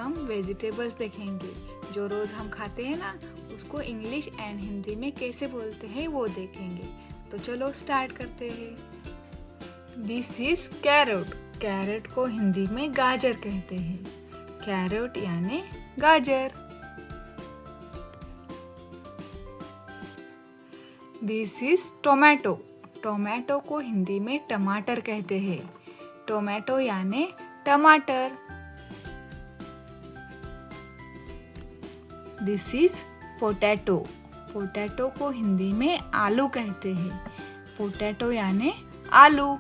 हम वेजिटेबल्स देखेंगे। जो रोज़ हम खाते हैं ना, उसको इंग्लिश एंड हिंदी में कैसे बोलते हैं वो देखेंगे। तो चलो स्टार्ट करते हैं। This is carat. कैरेट को हिंदी में गाजर कहते हैं। कैरेट यानी गाजर। This is tomato. टोमेटो को हिंदी में टमाटर कहते हैं। टोमेटो यानी टमाटर। This is potato. पोटैटो को हिंदी में आलू कहते हैं। पोटैटो यानी आलू।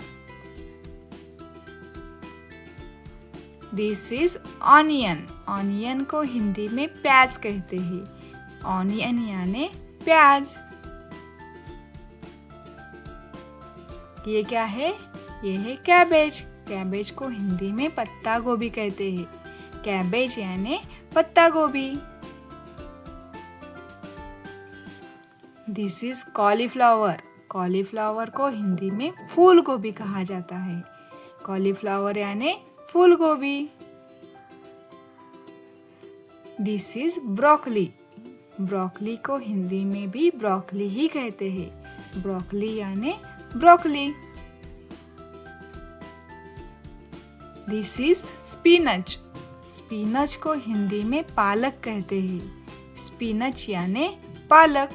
This is onion. ऑनियन को हिंदी में प्याज कहते हैं। ऑनियन यानी प्याज। ये क्या है? ये है कैबेज। कैबेज को हिंदी में पत्ता गोभी कहते हैं। कैबेज यानी पत्ता गोभी। This is cauliflower. कॉलीफ्लावर को हिंदी में फूल गोभी कहा जाता है। कॉलीफ्लावर यानी फूल गोभी। This is broccoli. ब्रोकली को हिंदी में भी ब्रोकली ही कहते हैं। ब्रोकली यानी broccoli. This is spinach. Spinach को हिंदी में पालक कहते हैं। स्पिनच यानी पालक।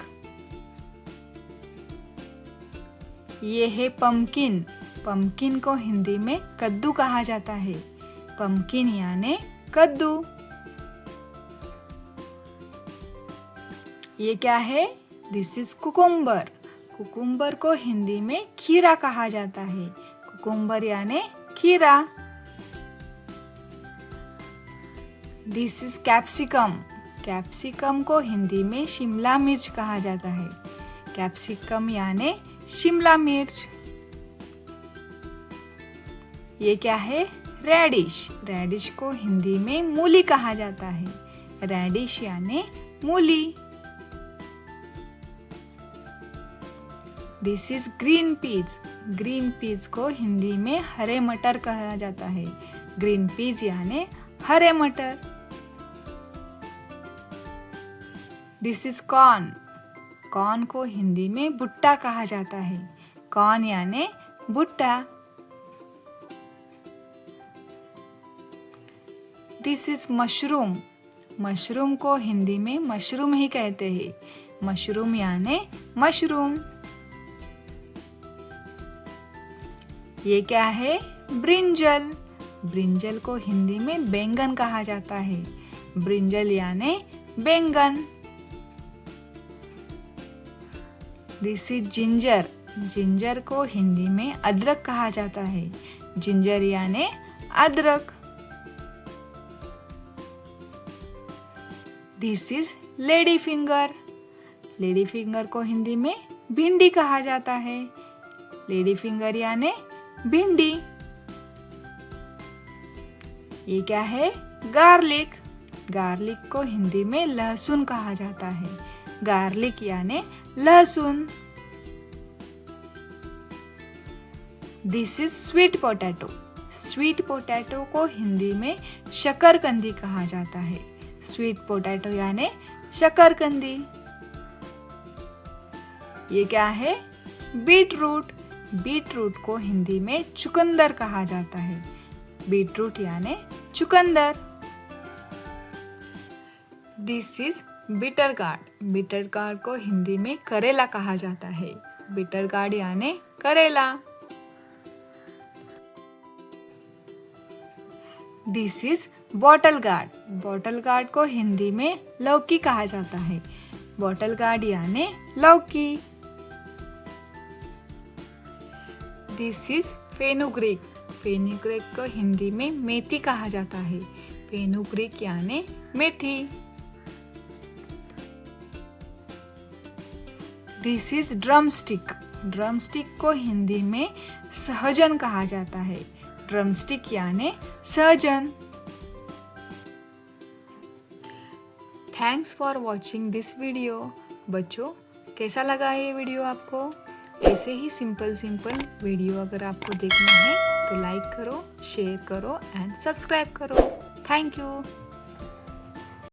ये है पम्पकिन। पम्पकिन को हिंदी में कद्दू कहा जाता है। पम्पकिन यानी कद्दू। ये क्या है? This is cucumber. कुकुम्बर को हिंदी में खीरा कहा जाता है। कुकुम्बर यानी खीरा। This is capsicum. कैप्सिकम को हिंदी में शिमला मिर्च कहा जाता है। कैप्सिकम यानी शिमला मिर्च। ये क्या है? रेडिश। रेडिश को हिंदी में मूली कहा जाता है। रेडिश यानी मूली। This is green peas. Green peas को हिंदी में हरे मटर कहा जाता है। ग्रीन पीज यानी हरे मटर। This is corn. कॉर्न को हिंदी में भुट्टा कहा जाता है। कॉर्न यानी भुट्टा। This is mushroom. मशरूम को हिंदी में मशरूम ही कहते हैं। मशरूम यानी मशरूम। ये क्या है? ब्रिंजल। ब्रिंजल को हिंदी में बैंगन कहा जाता है। ब्रिंजल यानी बैंगन। This is ginger. जिंजर को हिंदी में अदरक कहा जाता है। जिंजर यानी अदरक। This is lady finger. Lady finger को हिंदी में भिंडी कहा जाता है। लेडी फिंगर यानी भिंडी। ये क्या है? गार्लिक। गार्लिक को हिंदी में लहसुन कहा जाता है। गार्लिक यानी लहसुन। This is sweet potato. Sweet potato को हिंदी में शकरकंदी कहा जाता है। स्वीट पोटैटो यानी शकरकंदी। ये क्या है? बीटरूट। बीटरूट को हिंदी में चुकंदर कहा जाता है। बीटरूट यानी चुकंदर। This is bitter gourd. Bitter gourd को हिंदी में करेला कहा जाता है। बिटर गार्ड यानी करेला। This is bottle gourd. Bottle gourd को हिंदी में लौकी कहा जाता है। बॉटल गार्ड यानी लौकी। This is fenugreek. फेनुग्रीक को हिंदी में मेथी कहा जाता है। फेनुग्रीक यानी मेथी। This is drumstick. ड्रमस्टिक को हिंदी में सहजन कहा जाता है। ड्रमस्टिक यानी सहजन। Thanks for watching this video. बच्चों, कैसा लगा ये वीडियो आपको? ऐसे ही सिंपल वीडियो अगर आपको देखना है तो लाइक करो, शेयर करो एंड सब्सक्राइब करो। Thank you.